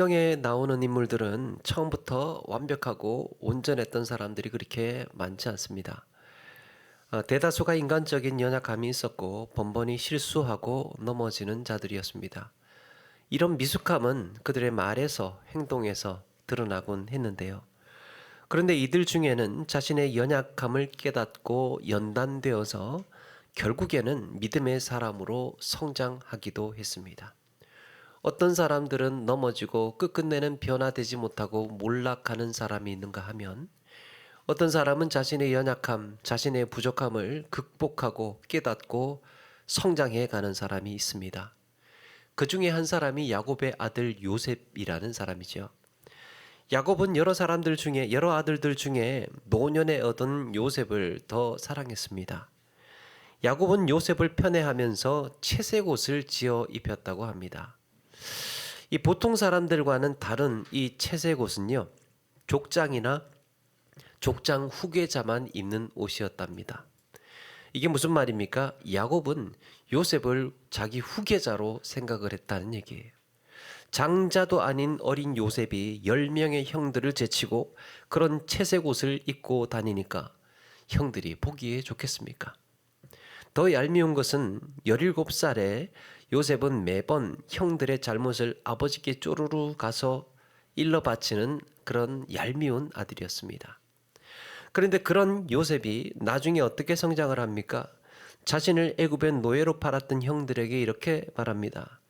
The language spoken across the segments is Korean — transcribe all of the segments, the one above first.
성경에 나오는 인물들은 처음부터 완벽하고 온전했던 사람들이 그렇게 많지 않습니다. 대다수가 인간적인 연약함이 있었고 번번이 실수하고 넘어지는 자들이었습니다. 이런 미숙함은 그들의 말에서 행동에서 드러나곤 했는데요. 그런데 이들 중에는 자신의 연약함을 깨닫고 연단되어서 결국에는 믿음의 사람으로 성장하기도 했습니다. 어떤 사람들은 넘어지고 끝끝내는 변화되지 못하고 몰락하는 사람이 있는가 하면 어떤 사람은 자신의 연약함, 자신의 부족함을 극복하고 깨닫고 성장해 가는 사람이 있습니다. 그 중에 한 사람이 야곱의 아들 요셉이라는 사람이죠. 야곱은 여러 아들들 중에 노년에 얻은 요셉을 더 사랑했습니다. 야곱은 요셉을 편애하면서 채색 옷을 지어 입혔다고 합니다. 이 보통 사람들과는 다른 이 채색 옷은요, 족장이나 족장 후계자만 입는 옷이었답니다. 이게 무슨 말입니까? 야곱은 요셉을 자기 후계자로 생각을 했다는 얘기예요. 장자도 아닌 어린 요셉이 10명의 형들을 제치고 그런 채색 옷을 입고 다니니까 형들이 보기에 좋겠습니까? 더 얄미운 것은 17살에 요셉은 매번 형들의 잘못을 아버지께 쪼르르 가서 일러 바치는 그런 얄미운 아들이었습니다. 그런데 그런 요셉이 나중에 어떻게 성장을 합니까? 자신을 애굽의 노예로 팔았던 형들에게 이렇게 말합니다.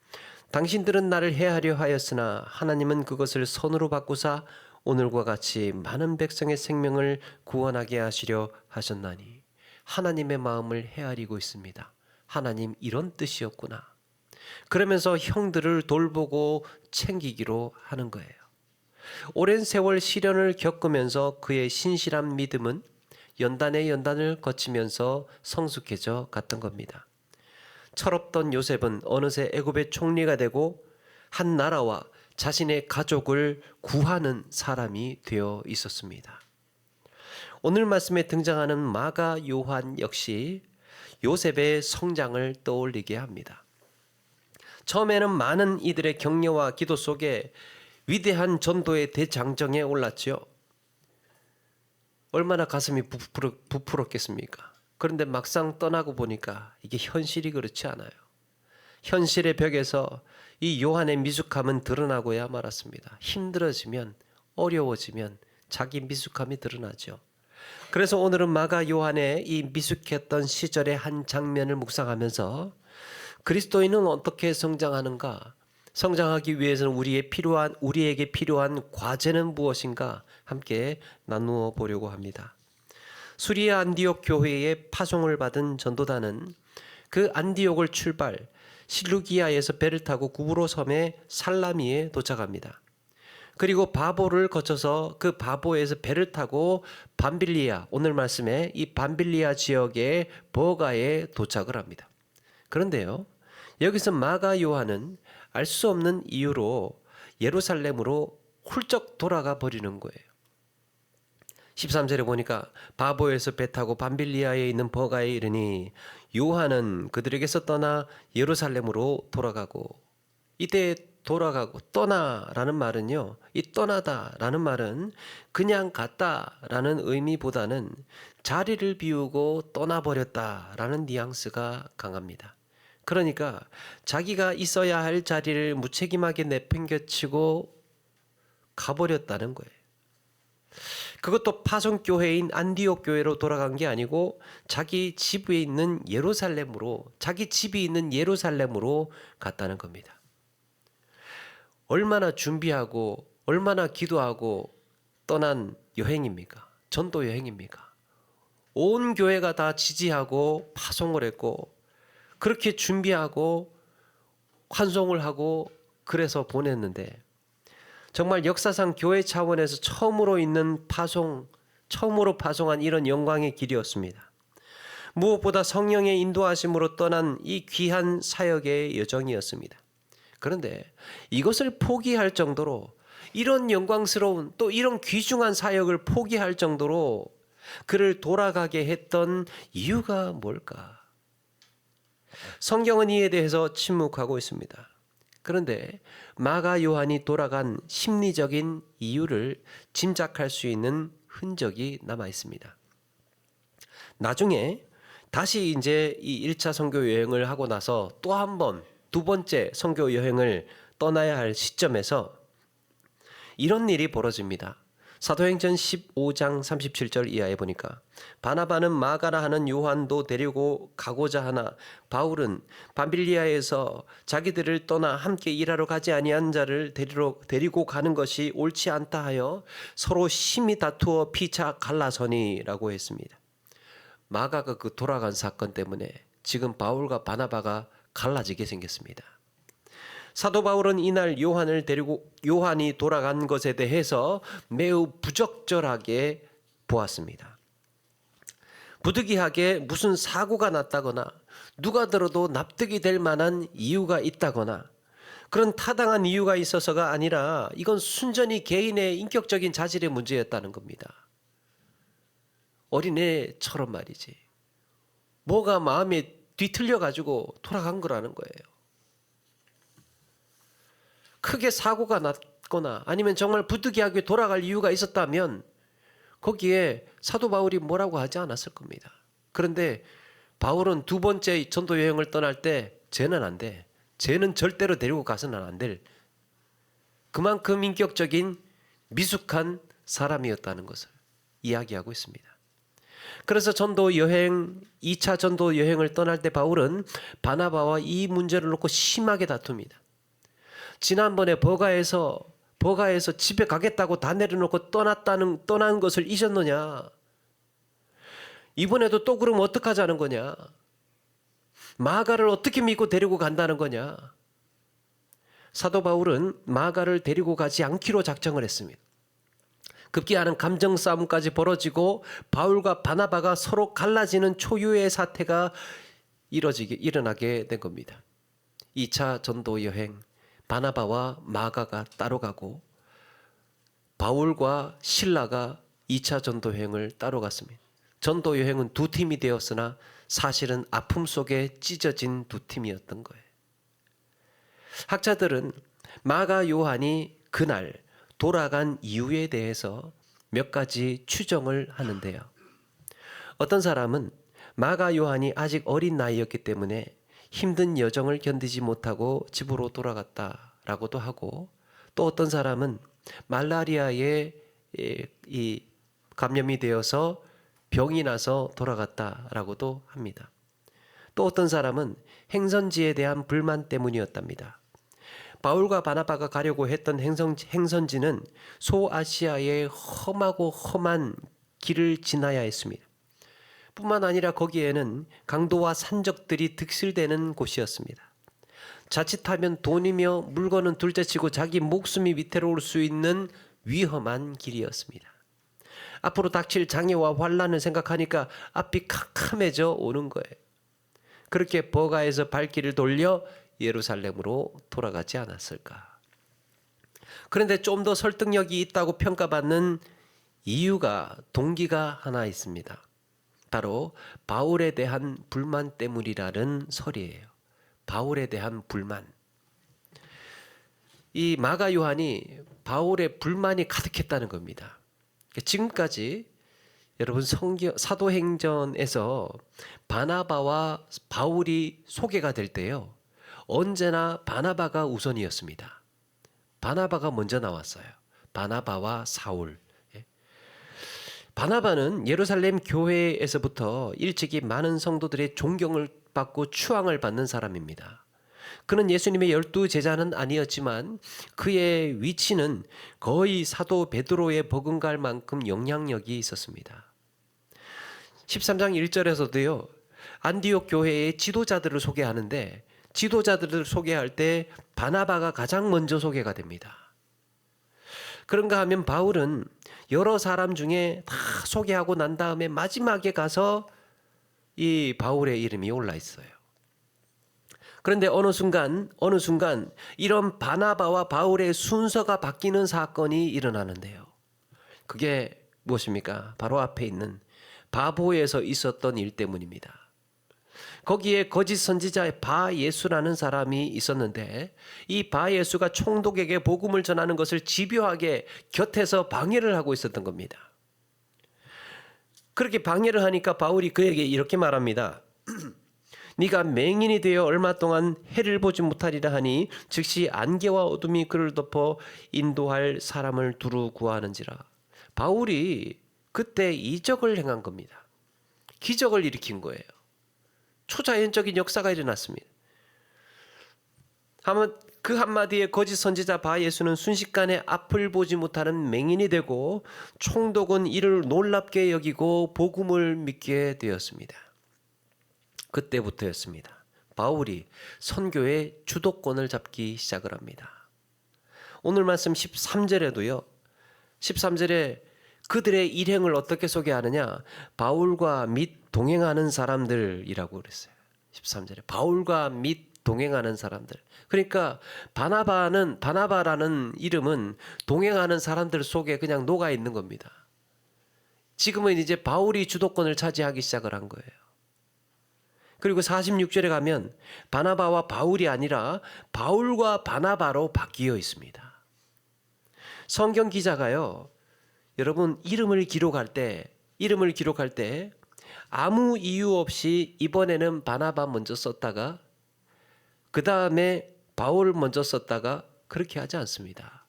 당신들은 나를 해하려 하였으나 하나님은 그것을 선으로 바꾸사 오늘과 같이 많은 백성의 생명을 구원하게 하시려 하셨나니 하나님의 마음을 헤아리고 있습니다. 하나님 이런 뜻이었구나. 그러면서 형들을 돌보고 챙기기로 하는 거예요. 오랜 세월 시련을 겪으면서 그의 신실한 믿음은 연단의 연단을 거치면서 성숙해져 갔던 겁니다. 철없던 요셉은 어느새 애굽의 총리가 되고 한 나라와 자신의 가족을 구하는 사람이 되어 있었습니다. 오늘 말씀에 등장하는 마가 요한 역시 요셉의 성장을 떠올리게 합니다. 처음에는 많은 이들의 격려와 기도 속에 위대한 전도의 대장정에 올랐지요. 얼마나 가슴이 부풀었겠습니까? 그런데 막상 떠나고 보니까 이게 현실이 그렇지 않아요. 현실의 벽에서 이 요한의 미숙함은 드러나고야 말았습니다. 힘들어지면, 어려워지면 자기 미숙함이 드러나죠. 그래서 오늘은 마가 요한의 이 미숙했던 시절의 한 장면을 묵상하면서 그리스도인은 어떻게 성장하는가? 성장하기 위해서는 우리에게 필요한 과제는 무엇인가? 함께 나누어 보려고 합니다. 수리아 안디옥 교회에 파송을 받은 전도단은 그 안디옥을 출발, 실루기아에서 배를 타고 구브로 섬의 살라미에 도착합니다. 그리고 바보를 거쳐서 그 바보에서 배를 타고 밤빌리아, 오늘 말씀에 이 밤빌리아 지역의 버가에 도착을 합니다. 그런데요, 여기서 마가 요한은 알 수 없는 이유로 예루살렘으로 훌쩍 돌아가 버리는 거예요. 13절에 보니까 바보에서 배 타고 밤빌리아에 있는 버가에 이르니 요한은 그들에게서 떠나 예루살렘으로 돌아가고, 이때 돌아가고 떠나라는 말은요, 이 떠나다라는 말은 그냥 갔다라는 의미보다는 자리를 비우고 떠나버렸다라는 뉘앙스가 강합니다. 그러니까 자기가 있어야 할 자리를 무책임하게 내팽개치고 가버렸다는 거예요. 그것도 파송교회인 안디옥 교회로 돌아간 게 아니고 자기 집이 있는 예루살렘으로 갔다는 겁니다. 얼마나 준비하고 얼마나 기도하고 떠난 여행입니까? 전도 여행입니까? 온 교회가 다 지지하고 파송을 했고 그렇게 준비하고 환송을 하고 그래서 보냈는데, 정말 역사상 교회 차원에서 처음으로 파송한 이런 영광의 길이었습니다. 무엇보다 성령의 인도하심으로 떠난 이 귀한 사역의 여정이었습니다. 그런데 이것을 포기할 정도로, 이런 영광스러운 또 이런 귀중한 사역을 포기할 정도로 그를 돌아가게 했던 이유가 뭘까? 성경은 이에 대해서 침묵하고 있습니다. 그런데 마가 요한이 돌아간 심리적인 이유를 짐작할 수 있는 흔적이 남아 있습니다. 나중에 다시 이제 이 1차 선교 여행을 하고 나서 또 한 번, 두 번째 선교 여행을 떠나야 할 시점에서 이런 일이 벌어집니다. 사도행전 15장 37절 이하에 보니까 바나바는 마가라 하는 요한도 데리고 가고자 하나 바울은 밤빌리아에서 자기들을 떠나 함께 일하러 가지 아니한 자를 데리고 가는 것이 옳지 않다 하여 서로 심히 다투어 피차 갈라서니라고 했습니다. 마가가 그 돌아간 사건 때문에 지금 바울과 바나바가 갈라지게 생겼습니다. 사도 바울은 이날 요한이 돌아간 것에 대해서 매우 부적절하게 보았습니다. 부득이하게 무슨 사고가 났다거나 누가 들어도 납득이 될 만한 이유가 있다거나 그런 타당한 이유가 있어서가 아니라 이건 순전히 개인의 인격적인 자질의 문제였다는 겁니다. 어린애처럼 말이지. 뭐가 마음에 뒤틀려가지고 돌아간 거라는 거예요. 크게 사고가 났거나 아니면 정말 부득이하게 돌아갈 이유가 있었다면 거기에 사도 바울이 뭐라고 하지 않았을 겁니다. 그런데 바울은 두 번째 전도 여행을 떠날 때 쟤는 안 돼. 쟤는 절대로 데리고 가서는 안 될 그만큼 인격적인 미숙한 사람이었다는 것을 이야기하고 있습니다. 그래서 전도 여행 2차 전도 여행을 떠날 때 바울은 바나바와 이 문제를 놓고 심하게 다툽니다. 지난번에 버가에서 집에 가겠다고 다 내려놓고 떠난 것을 잊었느냐? 이번에도 또 그러면 어떡하자는 거냐? 마가를 어떻게 믿고 데리고 간다는 거냐? 사도 바울은 마가를 데리고 가지 않기로 작정을 했습니다. 급기야는 감정 싸움까지 벌어지고 바울과 바나바가 서로 갈라지는 초유의 사태가 일어나게 된 겁니다. 2차 전도 여행 바나바와 마가가 따로 가고 바울과 실라가 2차 전도 여행을 따로 갔습니다. 전도 여행은 두 팀이 되었으나 사실은 아픔 속에 찢어진 두 팀이었던 거예요. 학자들은 마가 요한이 그날 돌아간 이유에 대해서 몇 가지 추정을 하는데요. 어떤 사람은 마가 요한이 아직 어린 나이였기 때문에 힘든 여정을 견디지 못하고 집으로 돌아갔다라고도 하고, 또 어떤 사람은 말라리아에 이 감염이 되어서 병이 나서 돌아갔다라고도 합니다. 또 어떤 사람은 행선지에 대한 불만 때문이었답니다. 바울과 바나바가 가려고 했던 행선지는 소아시아의 험하고 험한 길을 지나야 했습니다. 뿐만 아니라 거기에는 강도와 산적들이 득실되는 곳이었습니다. 자칫하면 돈이며 물건은 둘째치고 자기 목숨이 위태로울 수 있는 위험한 길이었습니다. 앞으로 닥칠 장애와 환난을 생각하니까 앞이 캄캄해져 오는 거예요. 그렇게 버가에서 발길을 돌려 예루살렘으로 돌아가지 않았을까. 그런데 좀 더 설득력이 있다고 평가받는 동기가 하나 있습니다. 바로 바울에 대한 불만 때문이라는 설이에요. 바울에 대한 불만. 이 마가 요한이 바울의 불만이 가득했다는 겁니다. 지금까지 여러분 사도행전에서 바나바와 바울이 소개가 될 때요, 언제나 바나바가 우선이었습니다. 바나바가 먼저 나왔어요. 바나바와 사울. 바나바는 예루살렘 교회에서부터 일찍이 많은 성도들의 존경을 받고 추앙을 받는 사람입니다. 그는 예수님의 12제자는 아니었지만 그의 위치는 거의 사도 베드로에 버금갈 만큼 영향력이 있었습니다. 13장 1절에서도요, 안디옥 교회의 지도자들을 소개하는데 지도자들을 소개할 때 바나바가 가장 먼저 소개가 됩니다. 그런가 하면 바울은 여러 사람 중에 다 소개하고 난 다음에 마지막에 가서 이 바울의 이름이 올라 있어요. 그런데 어느 순간 이런 바나바와 바울의 순서가 바뀌는 사건이 일어나는데요. 그게 무엇입니까? 바로 앞에 있는 바보에서 있었던 일 때문입니다. 거기에 거짓 선지자 바 예수라는 사람이 있었는데 이 바 예수가 총독에게 복음을 전하는 것을 집요하게 곁에서 방해를 하고 있었던 겁니다. 그렇게 방해를 하니까 바울이 그에게 이렇게 말합니다. 네가 맹인이 되어 얼마 동안 해를 보지 못하리라 하니 즉시 안개와 어둠이 그를 덮어 인도할 사람을 두루 구하는지라. 바울이 그때 이적을 행한 겁니다. 기적을 일으킨 거예요. 초자연적인 역사가 일어났습니다. 그 한마디에 거짓 선지자 바 예수는 순식간에 앞을 보지 못하는 맹인이 되고 총독은 이를 놀랍게 여기고 복음을 믿게 되었습니다. 그때부터였습니다. 바울이 선교의 주도권을 잡기 시작을 합니다. 오늘 말씀 13절에도요. 13절에 그들의 일행을 어떻게 소개하느냐? 바울과 및 동행하는 사람들이라고 그랬어요. 13절에 바울과 및 동행하는 사람들. 그러니까 바나바라는 이름은 동행하는 사람들 속에 그냥 녹아 있는 겁니다. 지금은 이제 바울이 주도권을 차지하기 시작을 한 거예요. 그리고 46절에 가면 바나바와 바울이 아니라 바울과 바나바로 바뀌어 있습니다. 성경 기자가요. 여러분 이름을 기록할 때 아무 이유 없이 이번에는 바나바 먼저 썼다가 그 다음에 바울 먼저 썼다가 그렇게 하지 않습니다.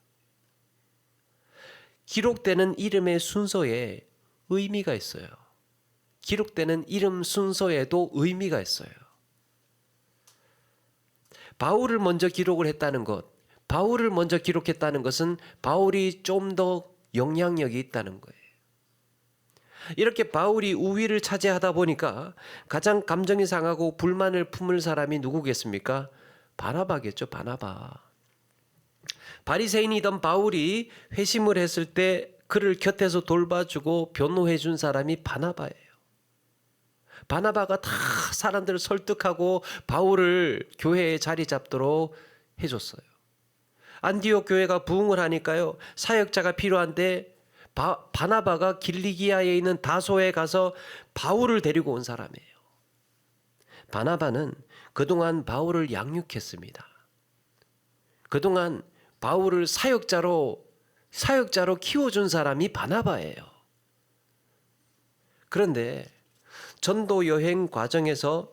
기록되는 이름의 순서에 의미가 있어요. 기록되는 이름 순서에도 의미가 있어요. 바울을 먼저 기록을 했다는 것, 바울을 먼저 기록했다는 것은 바울이 좀 더 영향력이 있다는 거예요. 이렇게 바울이 우위를 차지하다 보니까 가장 감정이 상하고 불만을 품을 사람이 누구겠습니까? 바나바겠죠. 바나바. 바리새인이던 바울이 회심을 했을 때 그를 곁에서 돌봐주고 변호해 준 사람이 바나바예요. 바나바가 다 사람들을 설득하고 바울을 교회에 자리 잡도록 해줬어요. 안디옥 교회가 부흥을 하니까요. 사역자가 필요한데 바나바가 길리기아에 있는 다소에 가서 바울을 데리고 온 사람이에요. 바나바는 그동안 바울을 양육했습니다. 그동안 바울을 사역자로 키워준 사람이 바나바예요. 그런데 전도 여행 과정에서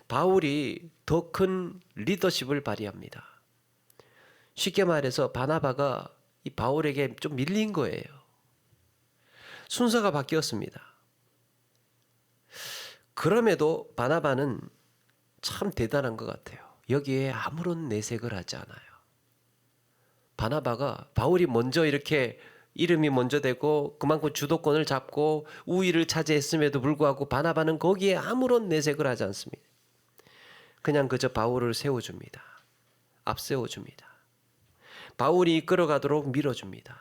바울이 더 큰 리더십을 발휘합니다. 쉽게 말해서 바나바가 이 바울에게 좀 밀린 거예요. 순서가 바뀌었습니다. 그럼에도 바나바는 참 대단한 것 같아요. 여기에 아무런 내색을 하지 않아요. 바나바가 바울이 먼저 이렇게 이름이 먼저 되고 그만큼 주도권을 잡고 우위를 차지했음에도 불구하고 바나바는 거기에 아무런 내색을 하지 않습니다. 그냥 그저 바울을 세워줍니다. 앞세워줍니다. 바울이 이끌어가도록 밀어줍니다.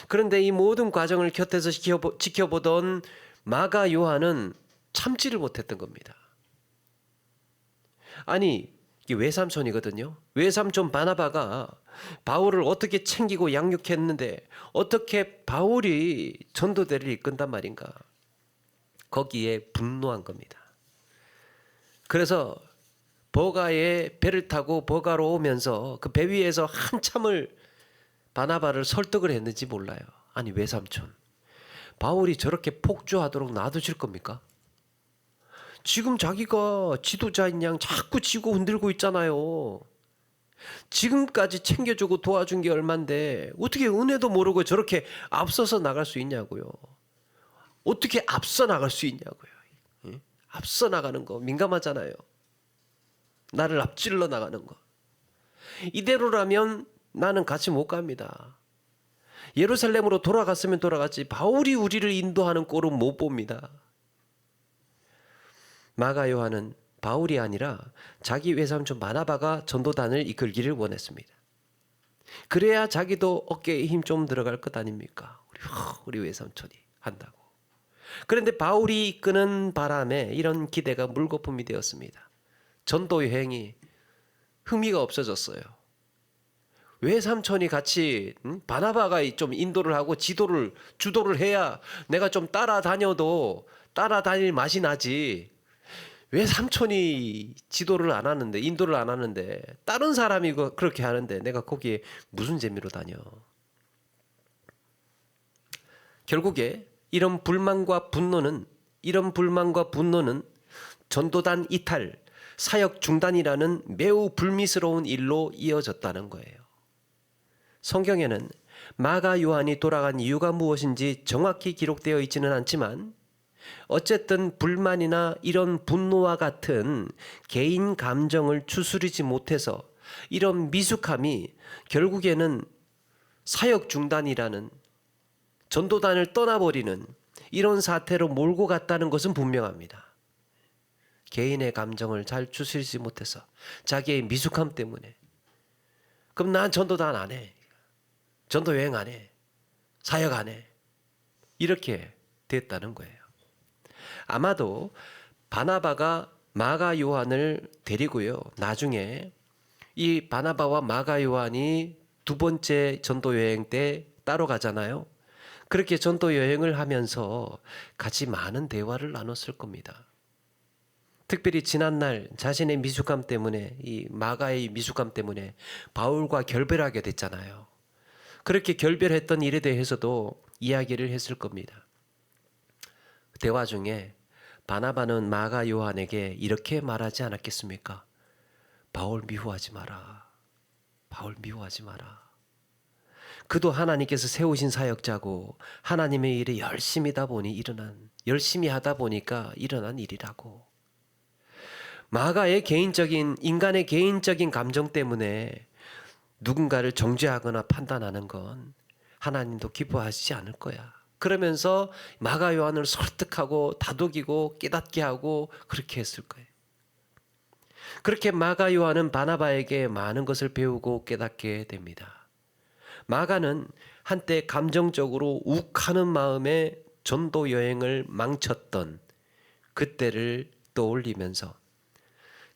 그런데 이 모든 과정을 곁에서 지켜보던 마가 요한은 참지를 못했던 겁니다. 아니 이게 외삼촌이거든요. 외삼촌 바나바가 바울을 어떻게 챙기고 양육했는데 어떻게 바울이 전도대를 이끈단 말인가. 거기에 분노한 겁니다. 그래서 버가에 배를 타고 버가로 오면서 그 배 위에서 한참을 바나바를 설득을 했는지 몰라요. 아니 외삼촌, 바울이 저렇게 폭주하도록 놔두실 겁니까? 지금 자기가 지도자인 양 자꾸 지고 흔들고 있잖아요. 지금까지 챙겨주고 도와준 게 얼만데 어떻게 은혜도 모르고 저렇게 앞서서 나갈 수 있냐고요. 어떻게 앞서 나갈 수 있냐고요. 앞서 나가는 거 민감하잖아요. 나를 앞질러 나가는 거. 이대로라면 나는 같이 못 갑니다. 예루살렘으로 돌아갔으면 돌아갔지 바울이 우리를 인도하는 꼴은 못 봅니다. 마가 요한은 바울이 아니라 자기 외삼촌 바나바가 전도단을 이끌기를 원했습니다. 그래야 자기도 어깨에 힘 좀 들어갈 것 아닙니까? 우리 외삼촌이 한다고. 그런데 바울이 이끄는 바람에 이런 기대가 물거품이 되었습니다. 전도 여행이 흥미가 없어졌어요. 외삼촌이 같이 바나바가 좀 인도를 하고 주도를 해야 내가 좀 따라다닐 맛이 나지. 왜 삼촌이 지도를 안 하는데, 인도를 안 하는데 다른 사람이 그렇게 하는데 내가 거기에 무슨 재미로 다녀? 결국에 이런 불만과 분노는 전도단 이탈, 사역 중단이라는 매우 불미스러운 일로 이어졌다는 거예요. 성경에는 마가 요한이 돌아간 이유가 무엇인지 정확히 기록되어 있지는 않지만 어쨌든 불만이나 이런 분노와 같은 개인 감정을 추스리지 못해서 이런 미숙함이 결국에는 사역 중단이라는 전도단을 떠나버리는 이런 사태로 몰고 갔다는 것은 분명합니다. 개인의 감정을 잘 추스리지 못해서 자기의 미숙함 때문에 그럼 난 전도단 안 해. 전도 여행 안 해. 사역 안 해. 이렇게 됐다는 거예요. 아마도 바나바가 마가 요한을 데리고요. 나중에 이 바나바와 마가 요한이 두 번째 전도 여행 때 따로 가잖아요. 그렇게 전도 여행을 하면서 같이 많은 대화를 나눴을 겁니다. 특별히 지난날 자신의 미숙함 때문에 이 마가의 미숙함 때문에 바울과 결별하게 됐잖아요. 그렇게 결별했던 일에 대해서도 이야기를 했을 겁니다. 대화 중에 바나바는 마가 요한에게 이렇게 말하지 않았겠습니까? 바울 미워하지 마라. 바울 미워하지 마라. 그도 하나님께서 세우신 사역자고 하나님의 일에 열심히 하다 보니까 일어난 일이라고. 마가의 인간의 개인적인 감정 때문에 누군가를 정죄하거나 판단하는 건 하나님도 기뻐하시지 않을 거야. 그러면서 마가 요한을 설득하고 다독이고 깨닫게 하고 그렇게 했을 거예요. 그렇게 마가 요한은 바나바에게 많은 것을 배우고 깨닫게 됩니다. 마가는 한때 감정적으로 욱하는 마음에 전도 여행을 망쳤던 그때를 떠올리면서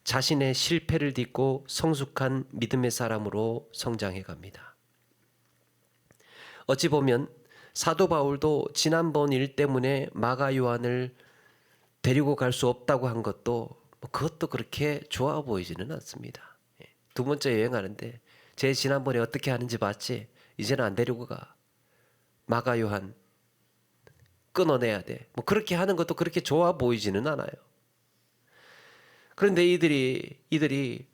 자신의 실패를 딛고 성숙한 믿음의 사람으로 성장해 갑니다. 어찌 보면 사도 바울도 지난번 일 때문에 마가 요한을 데리고 갈 수 없다고 한 것도 그것도 그렇게 좋아 보이지는 않습니다. 두 번째 여행하는데 제 지난번에 어떻게 하는지 봤지? 이제는 안 데리고 가. 마가 요한 끊어내야 돼. 그렇게 하는 것도 그렇게 좋아 보이지는 않아요. 그런데 이들이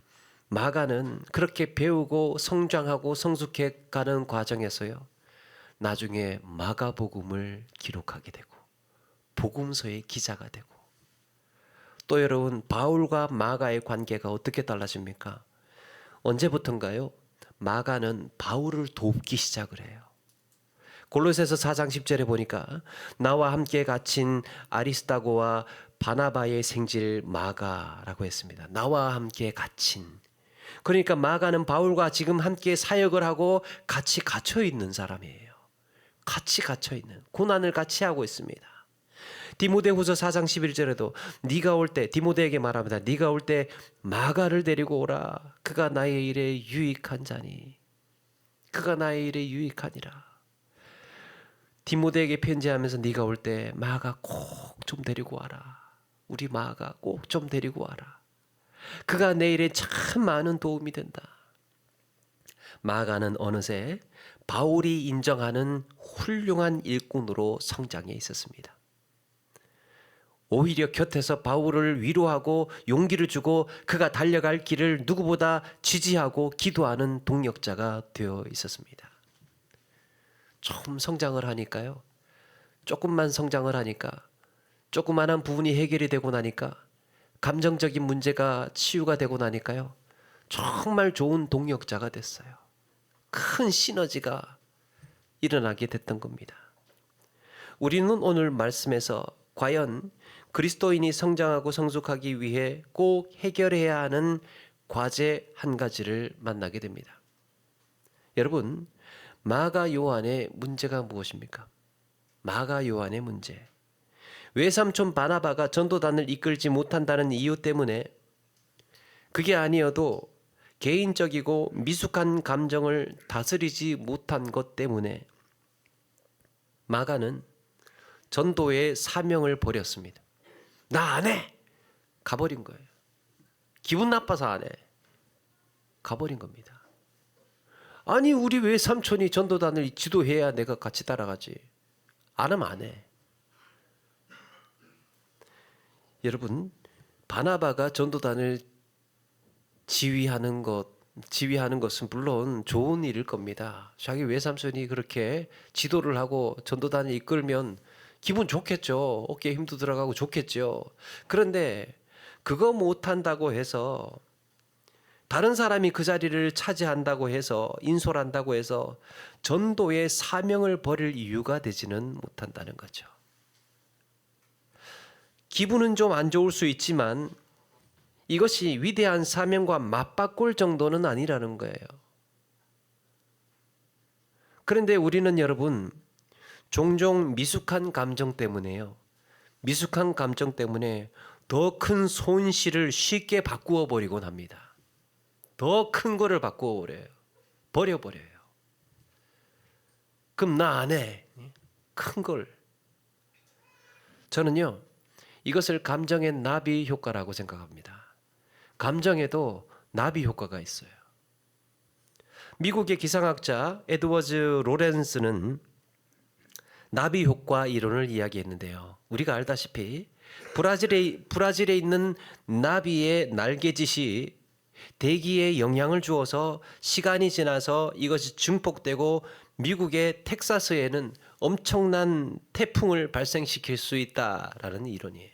마가는 그렇게 배우고 성장하고 성숙해 가는 과정에서요. 나중에 마가복음을 기록하게 되고 복음서의 기자가 되고 또 여러분 바울과 마가의 관계가 어떻게 달라집니까? 언제부턴가요? 마가는 바울을 돕기 시작을 해요. 골로새서 4장 10절에 보니까 나와 함께 갇힌 아리스다고와 바나바의 생질 마가라고 했습니다. 나와 함께 갇힌. 그러니까 마가는 바울과 지금 함께 사역을 하고 같이 갇혀 있는 사람이에요. 같이 갇혀 있는, 고난을 같이 하고 있습니다. 디모데후서 4장 11절에도 네가 올 때, 디모데에게 말합니다. 네가 올 때 마가를 데리고 오라. 그가 나의 일에 유익한 자니. 그가 나의 일에 유익하니라. 디모데에게 편지하면서 네가 올 때 마가 꼭 좀 데리고 와라. 우리 마가 꼭 좀 데리고 와라. 그가 내 일에 참 많은 도움이 된다. 마가는 어느새 바울이 인정하는 훌륭한 일꾼으로 성장해 있었습니다. 오히려 곁에서 바울을 위로하고 용기를 주고 그가 달려갈 길을 누구보다 지지하고 기도하는 동력자가 되어 있었습니다. 좀 성장을 하니까요. 조금만 성장을 하니까 조그만한 부분이 해결이 되고 나니까 감정적인 문제가 치유가 되고 나니까요. 정말 좋은 동력자가 됐어요. 큰 시너지가 일어나게 됐던 겁니다. 우리는 오늘 말씀에서 과연 그리스도인이 성장하고 성숙하기 위해 꼭 해결해야 하는 과제 한 가지를 만나게 됩니다. 여러분, 마가 요한의 문제가 무엇입니까? 마가 요한의 문제. 외삼촌 바나바가 전도단을 이끌지 못한다는 이유 때문에 그게 아니어도 개인적이고 미숙한 감정을 다스리지 못한 것 때문에 마가는 전도의 사명을 버렸습니다. 나 안 해. 가버린 거예요. 기분 나빠서 안 해. 가버린 겁니다. 아니 우리 외삼촌이 전도단을 지도해야 내가 같이 따라가지. 안 하면 안 해. 여러분, 바나바가 전도단을 지휘하는 것은 물론 좋은 일일 겁니다. 자기 외삼촌이 그렇게 지도를 하고 전도단을 이끌면 기분 좋겠죠. 어깨에 힘도 들어가고 좋겠죠. 그런데 그거 못한다고 해서, 다른 사람이 그 자리를 차지한다고 해서, 인솔한다고 해서 전도의 사명을 버릴 이유가 되지는 못한다는 거죠. 기분은 좀 안 좋을 수 있지만 이것이 위대한 사명과 맞바꿀 정도는 아니라는 거예요. 그런데 우리는 여러분, 종종 미숙한 감정 때문에요. 미숙한 감정 때문에 더 큰 손실을 쉽게 바꾸어 버리곤 합니다. 더 큰 거를 바꾸어 버려요. 버려버려요. 그럼 나 안 해. 큰 걸. 저는요, 이것을 감정의 나비 효과라고 생각합니다. 감정에도 나비 효과가 있어요. 미국의 기상학자 에드워즈 로렌스는 나비 효과 이론을 이야기했는데요. 우리가 알다시피 브라질에 있는 나비의 날개짓이 대기에 영향을 주어서 시간이 지나서 이것이 증폭되고 미국의 텍사스에는 엄청난 태풍을 발생시킬 수 있다라는 이론이에요.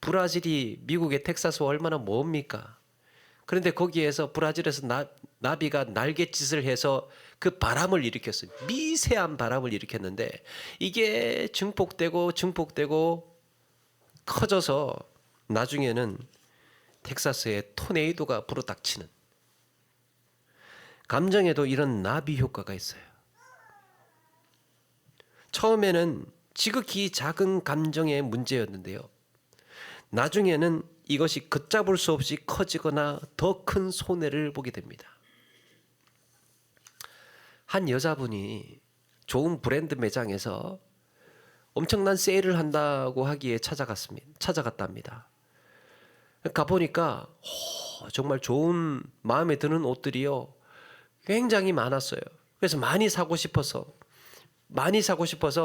브라질이 미국의 텍사스와 얼마나 멉니까? 그런데 거기에서 브라질에서 나비가 날갯짓을 해서 그 바람을 일으켰어요. 미세한 바람을 일으켰는데 이게 증폭되고 커져서 나중에는 텍사스에 토네이도가 불어닥치는, 감정에도 이런 나비 효과가 있어요. 처음에는 지극히 작은 감정의 문제였는데요. 나중에는 이것이 걷잡을 수 없이 커지거나 더 큰 손해를 보게 됩니다. 한 여자분이 좋은 브랜드 매장에서 엄청난 세일을 한다고 하기에 찾아갔답니다. 가보니까 정말 좋은, 마음에 드는 옷들이요 굉장히 많았어요. 그래서 많이 사고 싶어서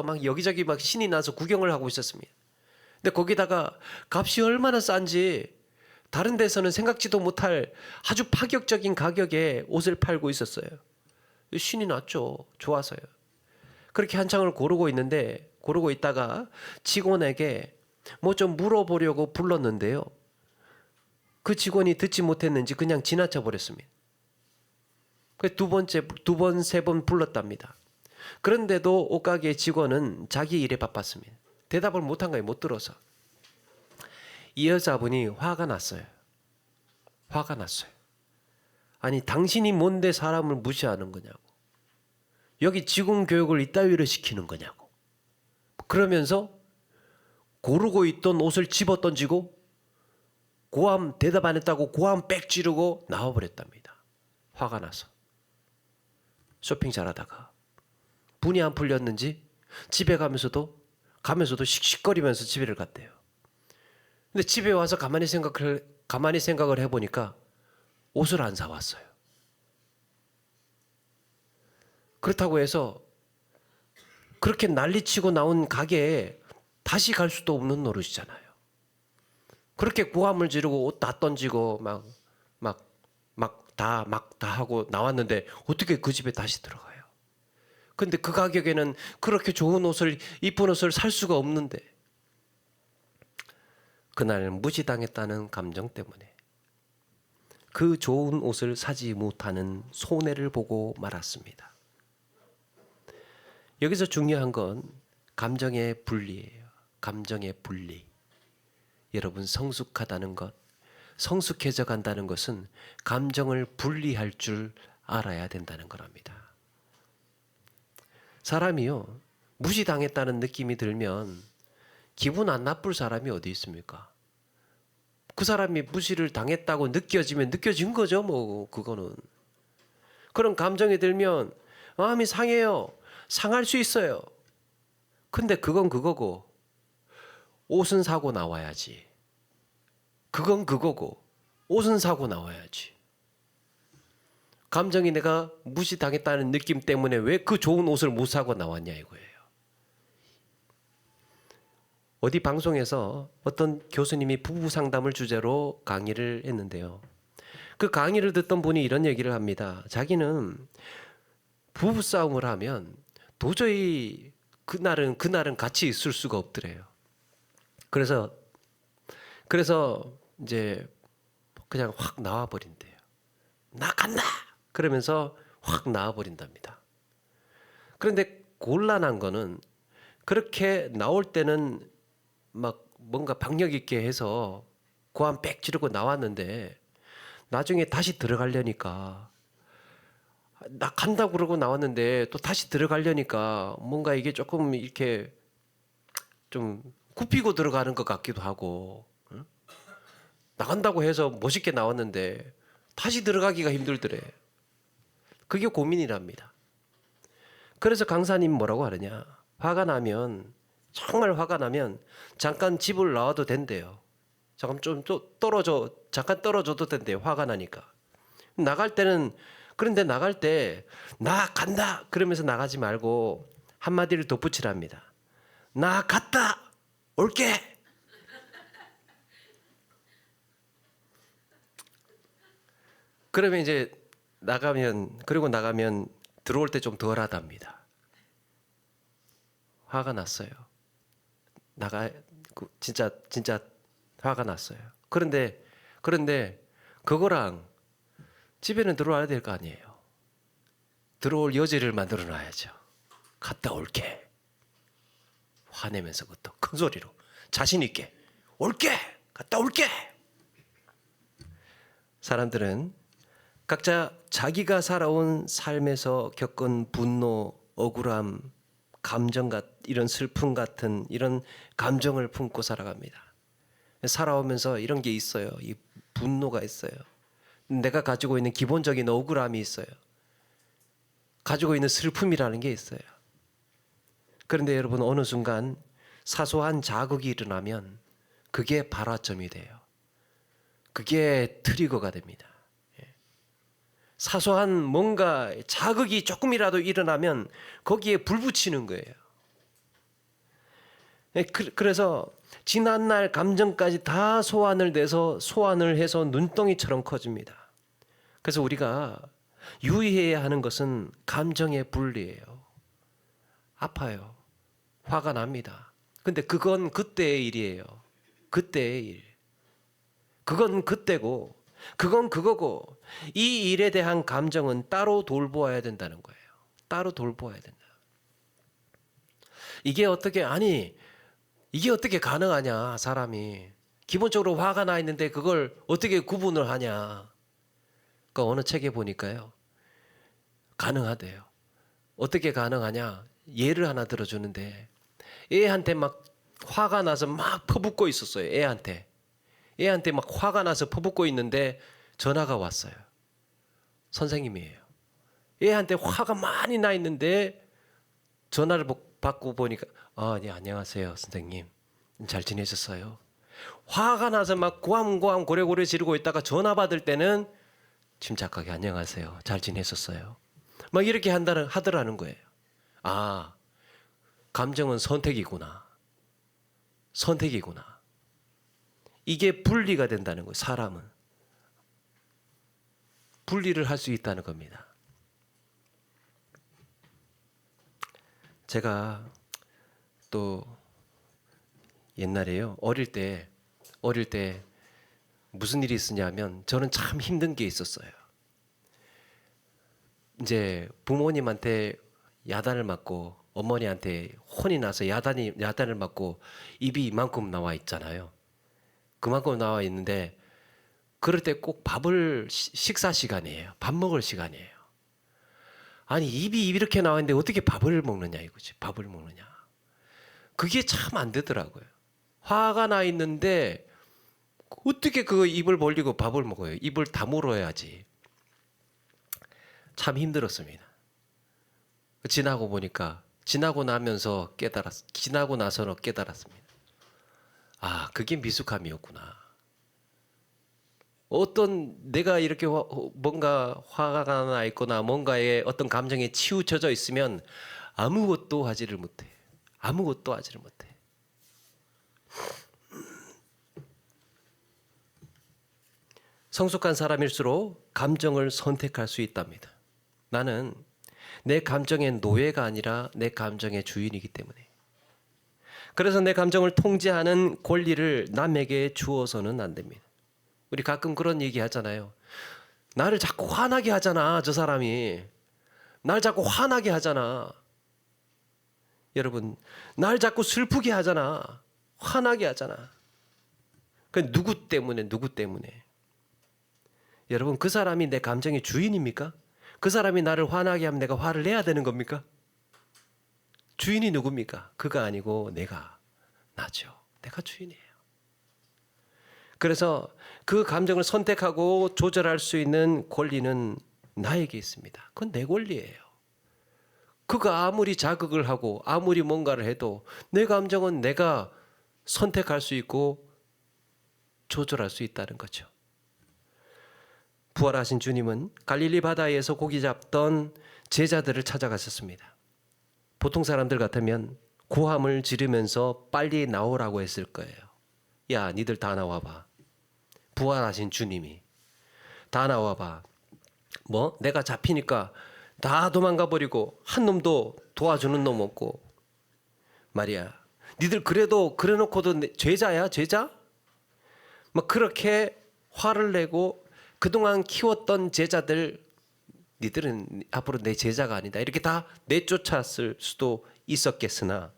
막 여기저기 막 신이 나서 구경을 하고 있었습니다. 근데 거기다가 값이 얼마나 싼지 다른 데서는 생각지도 못할 아주 파격적인 가격에 옷을 팔고 있었어요. 신이 났죠. 좋아서요. 그렇게 한창을 고르고 있다가 직원에게 뭐 좀 물어보려고 불렀는데요. 그 직원이 듣지 못했는지 그냥 지나쳐 버렸습니다. 두 번, 세 번 불렀답니다. 그런데도 옷가게 직원은 자기 일에 바빴습니다. 대답을 못한 거예요. 못 들어서. 이 여자분이 화가 났어요. 아니 당신이 뭔데 사람을 무시하는 거냐고. 여기 직원 교육을 이따위로 시키는 거냐고. 그러면서 고르고 있던 옷을 집어 던지고 고함, 대답 안 했다고 고함 빽 지르고 나와버렸답니다. 화가 나서. 쇼핑 잘하다가 분이 안 풀렸는지 집에 가면서도 씩씩거리면서 집에를 갔대요. 근데 집에 와서 가만히 생각을 해보니까 옷을 안 사왔어요. 그렇다고 해서 그렇게 난리치고 나온 가게에 다시 갈 수도 없는 노릇이잖아요. 그렇게 고함을 지르고 옷 다 던지고 막 다 하고 나왔는데 어떻게 그 집에 다시 들어가요? 근데 그 가격에는 그렇게 좋은 옷을, 이쁜 옷을 살 수가 없는데, 그날 무시당했다는 감정 때문에 그 좋은 옷을 사지 못하는 손해를 보고 말았습니다. 여기서 중요한 건 감정의 분리예요. 감정의 분리. 여러분, 성숙하다는 것, 성숙해져 간다는 것은 감정을 분리할 줄 알아야 된다는 거랍니다. 사람이요, 무시당했다는 느낌이 들면 기분 안 나쁠 사람이 어디 있습니까? 그 사람이 무시를 당했다고 느껴지면 느껴진 거죠, 뭐 그거는. 그런 감정이 들면 마음이 상해요. 상할 수 있어요. 근데 그건 그거고 옷은 사고 나와야지. 그건 그거고 옷은 사고 나와야지. 감정이 내가 무시당했다는 느낌 때문에 왜 그 좋은 옷을 못 사고 나왔냐 이거예요. 어디 방송에서 어떤 교수님이 부부 상담을 주제로 강의를 했는데요. 그 강의를 듣던 분이 이런 얘기를 합니다. 자기는 부부 싸움을 하면 도저히 그날은 같이 있을 수가 없더래요. 그래서 이제 그냥 확 나와 버린대요. 나 간다. 그러면서 확 나와 버린답니다. 그런데 곤란한 거는 그렇게 나올 때는 막 뭔가 박력 있게 해서 고함 빽 지르고 나왔는데 나중에 다시 들어가려니까 나 간다고 그러고 나왔는데 또 다시 들어가려니까 뭔가 이게 조금 이렇게 좀 굽히고 들어가는 것 같기도 하고, 응? 나간다고 해서 멋있게 나왔는데 다시 들어가기가 힘들더래. 그게 고민이랍니다. 그래서 강사님 뭐라고 하느냐, 화가 나면, 정말 화가 나면 잠깐 집을 나와도 된대요. 잠깐 좀 잠깐 떨어져도 된대요. 화가 나니까. 나갈 때는, 그런데 나갈 때 나 간다 그러면서 나가지 말고 한마디를 덧붙이랍니다. 나 갔다 올게. 그러면 이제 그리고 나가면 들어올 때 좀 덜하답니다. 화가 났어요. 진짜 화가 났어요. 그런데 그거랑 집에는 들어와야 될 거 아니에요. 들어올 여지를 만들어 놔야죠. 갔다 올게. 화내면서 그것도 큰 소리로 자신 있게 올게. 갔다 올게. 사람들은 각자 자기가 살아온 삶에서 겪은 분노, 억울함, 이런 슬픔 같은 이런 감정을 품고 살아갑니다. 살아오면서 이런 게 있어요. 이 분노가 있어요. 내가 가지고 있는 기본적인 억울함이 있어요. 가지고 있는 슬픔이라는 게 있어요. 그런데 여러분, 어느 순간 사소한 자극이 일어나면 그게 발화점이 돼요. 그게 트리거가 됩니다. 사소한 뭔가 자극이 조금이라도 일어나면 거기에 불 붙이는 거예요. 그래서 지난날 감정까지 다 소환을 해서 눈덩이처럼 커집니다. 그래서 우리가 유의해야 하는 것은 감정의 분리예요. 아파요. 화가 납니다. 근데 그건 그때의 일이에요. 그때의 일. 그건 그때고, 그건 그거고, 이 일에 대한 감정은 따로 돌보아야 된다는 거예요. 따로 돌보아야 된다. 이게 어떻게 가능하냐, 사람이. 기본적으로 화가 나 있는데 그걸 어떻게 구분을 하냐. 그러니까 어느 책에 보니까요, 가능하대요. 어떻게 가능하냐? 예를 하나 들어주는데, 애한테 막 화가 나서 막 퍼붓고 있었어요. 애한테 막 화가 나서 퍼붓고 있는데 전화가 왔어요. 선생님이에요. 애한테 화가 많이 나 있는데 전화를 받고 보니까, 네, 안녕하세요, 선생님. 잘 지내셨어요? 화가 나서 막 고함고함 고래고래 지르고 있다가 전화 받을 때는 침착하게 안녕하세요. 잘 지내셨어요? 막 이렇게 하더라는 거예요. 아, 감정은 선택이구나. 이게 분리가 된다는 거예요. 사람은 분리를 할 수 있다는 겁니다. 제가 또 옛날에요, 어릴 때 무슨 일이 있었냐면, 저는 참 힘든 게 있었어요. 이제 부모님한테 야단을 맞고 어머니한테 혼이 나서 야단을 맞고 입이 이만큼 나와 있잖아요. 그만큼 나와 있는데, 그럴 때 꼭 식사 시간이에요. 밥 먹을 시간이에요. 아니, 입이 이렇게 나와 있는데 어떻게 밥을 먹느냐 이거지. 밥을 먹느냐. 그게 참 안 되더라고요. 화가 나 있는데 어떻게 그 입을 벌리고 밥을 먹어요. 입을 다물어야지. 참 힘들었습니다. 지나고 나서는 깨달았습니다. 아, 그게 미숙함이었구나. 어떤 내가 이렇게 뭔가 화가 나 있거나 뭔가에 어떤 감정에 치우쳐져 있으면 아무것도 하지를 못해. 아무것도 하지를 못해. 성숙한 사람일수록 감정을 선택할 수 있답니다. 나는 내 감정의 노예가 아니라 내 감정의 주인이기 때문에. 그래서 내 감정을 통제하는 권리를 남에게 주어서는 안 됩니다. 우리 가끔 그런 얘기 하잖아요. 나를 자꾸 화나게 하잖아, 저 사람이. 날 자꾸 화나게 하잖아. 여러분, 날 자꾸 슬프게 하잖아. 화나게 하잖아. 그 누구 때문에, 누구 때문에. 여러분, 그 사람이 내 감정의 주인입니까? 그 사람이 나를 화나게 하면 내가 화를 내야 되는 겁니까? 주인이 누굽니까? 그가 아니고 내가, 나죠. 내가 주인이에요. 그래서 그 감정을 선택하고 조절할 수 있는 권리는 나에게 있습니다. 그건 내 권리예요. 그가 아무리 자극을 하고 아무리 뭔가를 해도 내 감정은 내가 선택할 수 있고 조절할 수 있다는 거죠. 부활하신 주님은 갈릴리 바다에서 고기 잡던 제자들을 찾아가셨습니다. 보통 사람들 같으면 고함을 지르면서 빨리 나오라고 했을 거예요. 야, 니들 다 나와봐. 부활하신 주님이 다 나와봐. 뭐 내가 잡히니까 다 도망가 버리고 한 놈도 도와주는 놈 없고 말이야. 니들 그래도 그래놓고도 제자야, 제자? 막 그렇게 화를 내고 그동안 키웠던 제자들, 니들은 앞으로 내 제자가 아니다, 이렇게 다 내쫓았을 수도 있었겠으나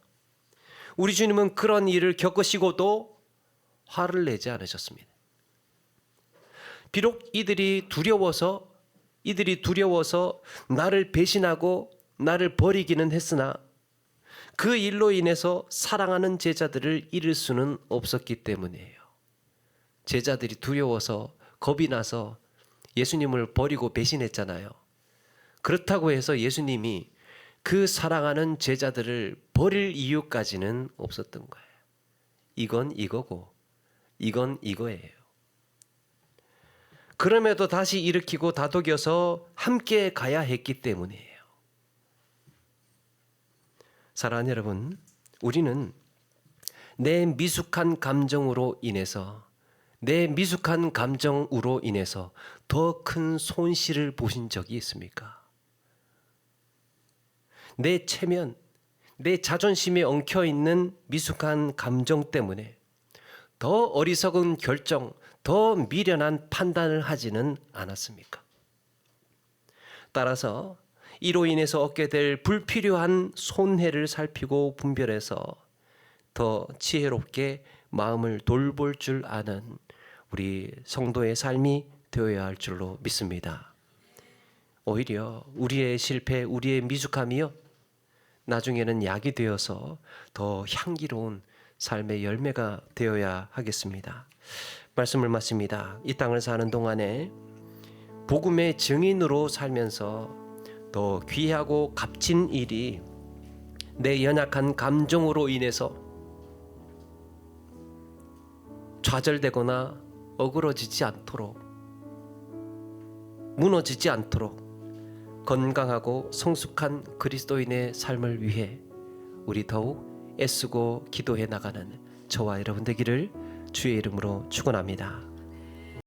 우리 주님은 그런 일을 겪으시고도 화를 내지 않으셨습니다. 비록 이들이 두려워서 나를 배신하고 나를 버리기는 했으나 그 일로 인해서 사랑하는 제자들을 잃을 수는 없었기 때문이에요. 제자들이 두려워서 겁이 나서 예수님을 버리고 배신했잖아요. 그렇다고 해서 예수님이 그 사랑하는 제자들을 버릴 이유까지는 없었던 거예요. 이건 이거고 이건 이거예요. 그럼에도 다시 일으키고 다독여서 함께 가야 했기 때문이에요. 사랑하는 여러분, 우리는 내 미숙한 감정으로 인해서 더 큰 손실을 보신 적이 있습니까? 내 체면, 내 자존심에 엉켜있는 미숙한 감정 때문에 더 어리석은 결정, 더 미련한 판단을 하지는 않았습니까? 따라서 이로 인해서 얻게 될 불필요한 손해를 살피고 분별해서 더 지혜롭게 마음을 돌볼 줄 아는 우리 성도의 삶이 되어야 할 줄로 믿습니다. 오히려 우리의 실패, 우리의 미숙함이요, 나중에는 약이 되어서 더 향기로운 삶의 열매가 되어야 하겠습니다. 말씀을 마칩니다. 이 땅을 사는 동안에 복음의 증인으로 살면서 더 귀하고 값진 일이 내 연약한 감정으로 인해서 좌절되거나 어그러지지 않도록, 무너지지 않도록 건강하고 성숙한 그리스도인의 삶을 위해 우리 더욱 애쓰고 기도해 나가는 저와 여러분 되기를 주의 이름으로 축원합니다.